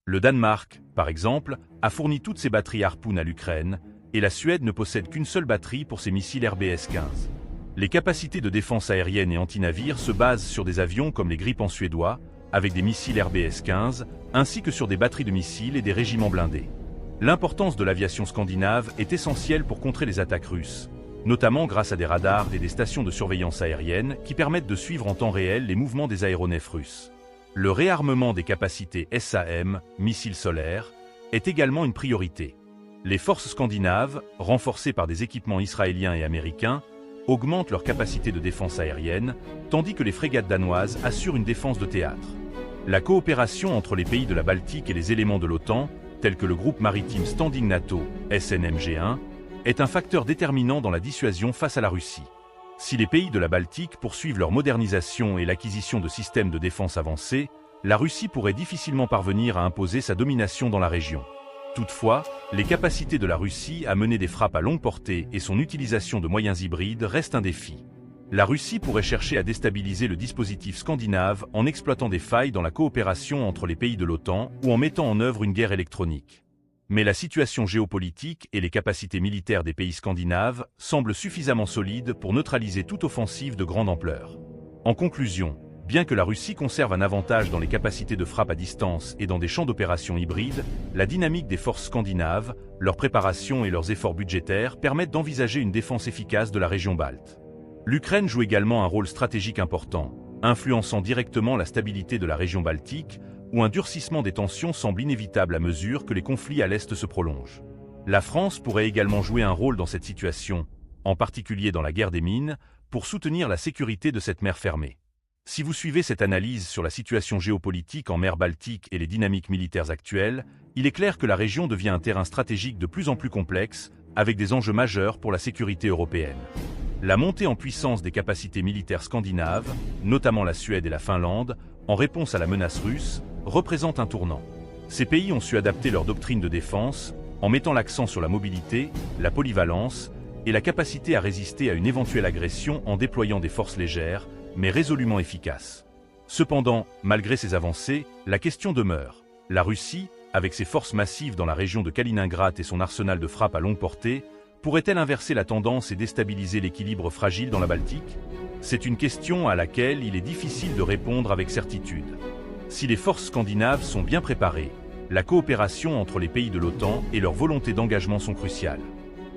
Le Danemark, par exemple, a fourni toutes ses batteries Harpoon à l'Ukraine, et la Suède ne possède qu'une seule batterie pour ses missiles RBS-15. Les capacités de défense aérienne et anti-navires se basent sur des avions comme les Gripen suédois, avec des missiles RBS-15, ainsi que sur des batteries de missiles et des régiments blindés. L'importance de l'aviation scandinave est essentielle pour contrer les attaques russes, notamment grâce à des radars et des stations de surveillance aérienne qui permettent de suivre en temps réel les mouvements des aéronefs russes. Le réarmement des capacités SAM, missiles solaires, est également une priorité. Les forces scandinaves, renforcées par des équipements israéliens et américains, augmentent leur capacité de défense aérienne, tandis que les frégates danoises assurent une défense de théâtre. La coopération entre les pays de la Baltique et les éléments de l'OTAN, tels que le groupe maritime Standing NATO, SNMG1, est un facteur déterminant dans la dissuasion face à la Russie. Si les pays de la Baltique poursuivent leur modernisation et l'acquisition de systèmes de défense avancés, la Russie pourrait difficilement parvenir à imposer sa domination dans la région. Toutefois, les capacités de la Russie à mener des frappes à longue portée et son utilisation de moyens hybrides restent un défi. La Russie pourrait chercher à déstabiliser le dispositif scandinave en exploitant des failles dans la coopération entre les pays de l'OTAN ou en mettant en œuvre une guerre électronique. Mais la situation géopolitique et les capacités militaires des pays scandinaves semblent suffisamment solides pour neutraliser toute offensive de grande ampleur. En conclusion, bien que la Russie conserve un avantage dans les capacités de frappe à distance et dans des champs d'opération hybrides, la dynamique des forces scandinaves, leur préparation et leurs efforts budgétaires permettent d'envisager une défense efficace de la région balte. L'Ukraine joue également un rôle stratégique important, influençant directement la stabilité de la région baltique, où un durcissement des tensions semble inévitable à mesure que les conflits à l'Est se prolongent. La France pourrait également jouer un rôle dans cette situation, en particulier dans la guerre des mines, pour soutenir la sécurité de cette mer fermée. Si vous suivez cette analyse sur la situation géopolitique en mer Baltique et les dynamiques militaires actuelles, il est clair que la région devient un terrain stratégique de plus en plus complexe, avec des enjeux majeurs pour la sécurité européenne. La montée en puissance des capacités militaires scandinaves, notamment la Suède et la Finlande, en réponse à la menace russe, représente un tournant. Ces pays ont su adapter leur doctrine de défense, en mettant l'accent sur la mobilité, la polyvalence et la capacité à résister à une éventuelle agression en déployant des forces légères, mais résolument efficaces. Cependant, malgré ces avancées, la question demeure. La Russie, avec ses forces massives dans la région de Kaliningrad et son arsenal de frappe à longue portée, pourrait-elle inverser la tendance et déstabiliser l'équilibre fragile dans la Baltique? C'est une question à laquelle il est difficile de répondre avec certitude. Si les forces scandinaves sont bien préparées, la coopération entre les pays de l'OTAN et leur volonté d'engagement sont cruciales.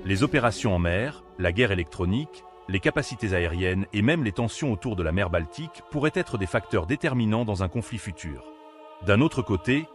Les opérations en mer, la guerre électronique, les capacités aériennes et même les tensions autour de la mer Baltique pourraient être des facteurs déterminants dans un conflit futur. D'un autre côté,